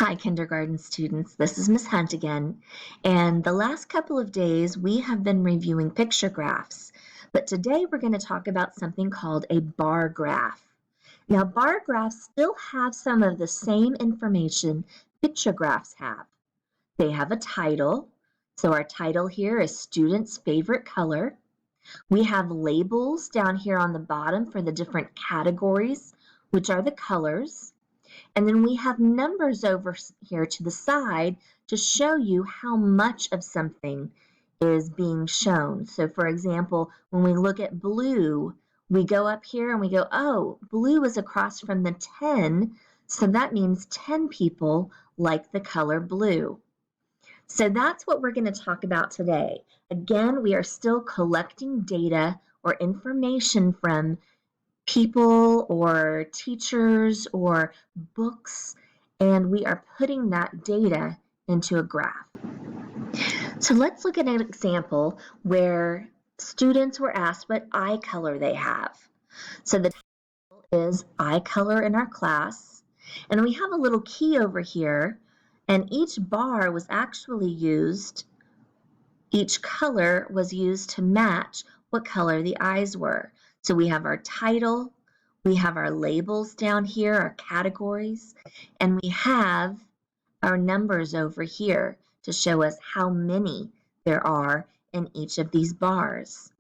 Hi, kindergarten students. This is Miss Hunt again. And the last couple of days, we have been reviewing picture graphs. But today, we're going to talk about something called a bar graph. Now, bar graphs still have some of the same information picture graphs have. They have a title. So our title here is Student's Favorite Color. We have labels down here on the bottom for the different categories, which are the colors. And then we have numbers over here to the side to show you how much of something is being shown. So for example, when we look at blue, we go up here and we go, oh, blue is across from the 10, so that means 10 people like the color blue. So that's what we're going to talk about today. Again, we are still collecting data or information from people or teachers or books, and we are putting that data into a graph. So let's look at an example where students were asked what eye color they have. So the title is eye color in our class, and we have a little key over here, and each bar was actually used, each color was used to match what color the eyes were. So we have our title, we have our labels down here, our categories, and we have our numbers over here to show us how many there are in each of these bars.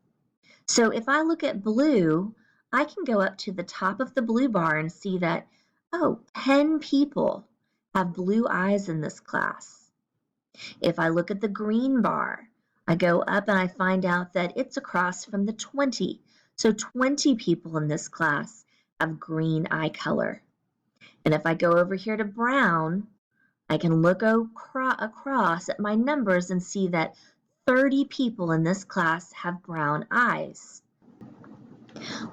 So if I look at blue, I can go up to the top of the blue bar and see that, oh, 10 people have blue eyes in this class. If I look at the green bar, I go up and I find out that it's across from the 20. So 20 people in this class have green eye color. And if I go over here to brown, I can look across at my numbers and see that 30 people in this class have brown eyes.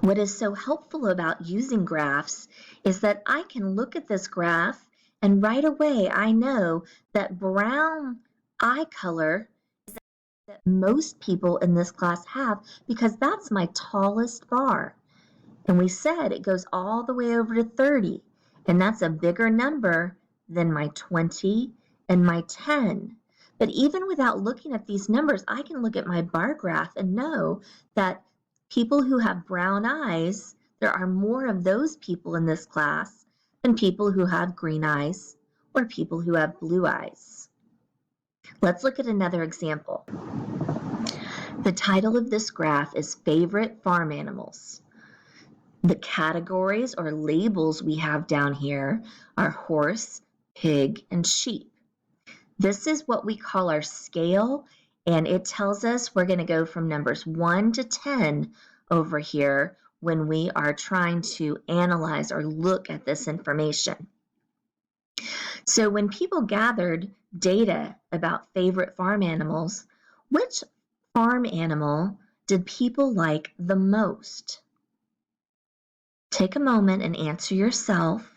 What is so helpful about using graphs is that I can look at this graph and right away I know that brown eye color is that most people in this class have because that's my tallest bar. And we said it goes all the way over to 30, and that's a bigger number than my 20 and my 10. But even without looking at these numbers, I can look at my bar graph and know that people who have brown eyes, there are more of those people in this class than people who have green eyes or people who have blue eyes. Let's look at another example. The title of this graph is Favorite Farm Animals. The categories or labels we have down here are horse, pig, and sheep. This is what we call our scale, and it tells us we're going to go from numbers 1 to 10 over here when we are trying to analyze or look at this information. So when people gathered data about favorite farm animals, which farm animal did people like the most? Take a moment and answer yourself.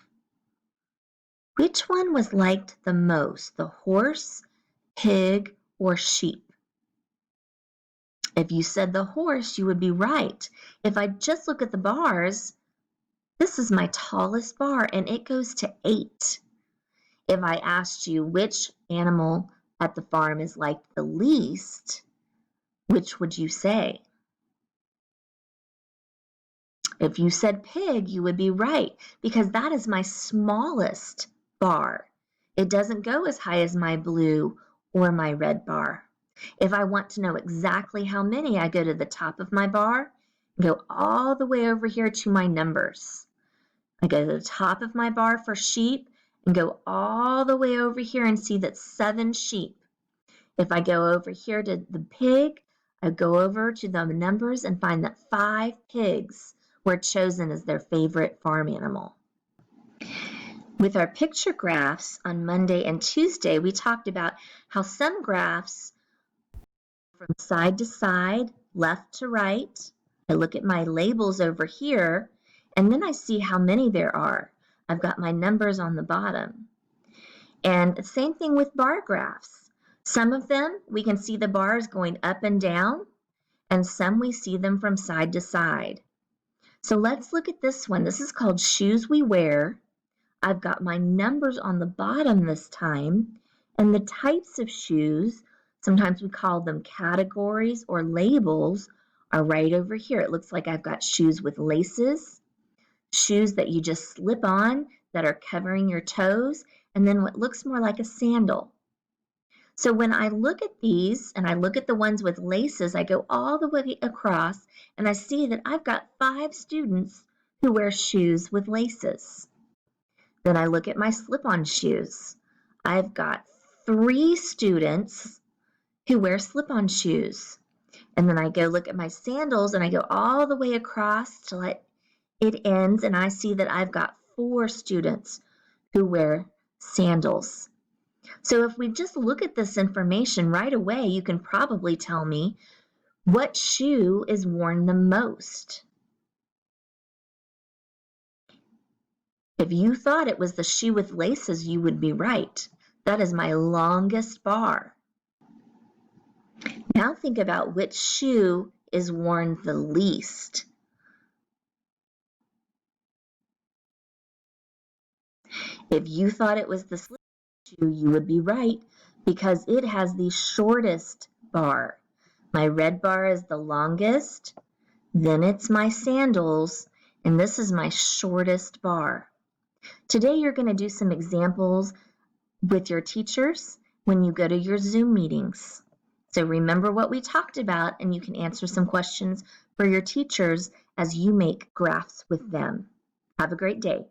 Which one was liked the most, the horse, pig, or sheep? If you said the horse, you would be right. If I just look at the bars, this is my tallest bar and it goes to 8. If I asked you which animal at the farm is liked the least, which would you say? If you said pig, you would be right because that is my smallest bar. It doesn't go as high as my blue or my red bar. If I want to know exactly how many, I go to the top of my bar and go all the way over here to my numbers. I go to the top of my bar for sheep and go all the way over here and see that 7 sheep. If I go over here to the pig, I go over to the numbers and find that 5 pigs were chosen as their favorite farm animal. With our picture graphs on Monday and Tuesday, we talked about how some graphs from side to side, left to right. I look at my labels over here, and then I see how many there are. I've got my numbers on the bottom. And the same thing with bar graphs. Some of them, we can see the bars going up and down, and some we see them from side to side. So let's look at this one. This is called Shoes We Wear. I've got my numbers on the bottom this time, and the types of shoes, sometimes we call them categories or labels, are right over here. It looks like I've got shoes with laces, shoes that you just slip on that are covering your toes, and then what looks more like a sandal. So when I look at these and I look at the ones with laces, I go all the way across and I see that I've got 5 students who wear shoes with laces. Then I look at my slip-on shoes. I've got 3 students who wear slip-on shoes. And then I go look at my sandals and I go all the way across till it ends and I see that I've got 4 students who wear sandals. So if we just look at this information right away, you can probably tell me what shoe is worn the most. If you thought it was the shoe with laces, you would be right. That is my longest bar. Now think about which shoe is worn the least. If you thought it was the slip shoe, you would be right because it has the shortest bar. My red bar is the longest, then it's my sandals, and this is my shortest bar. Today you're going to do some examples with your teachers when you go to your Zoom meetings. So remember what we talked about and you can answer some questions for your teachers as you make graphs with them. Have a great day.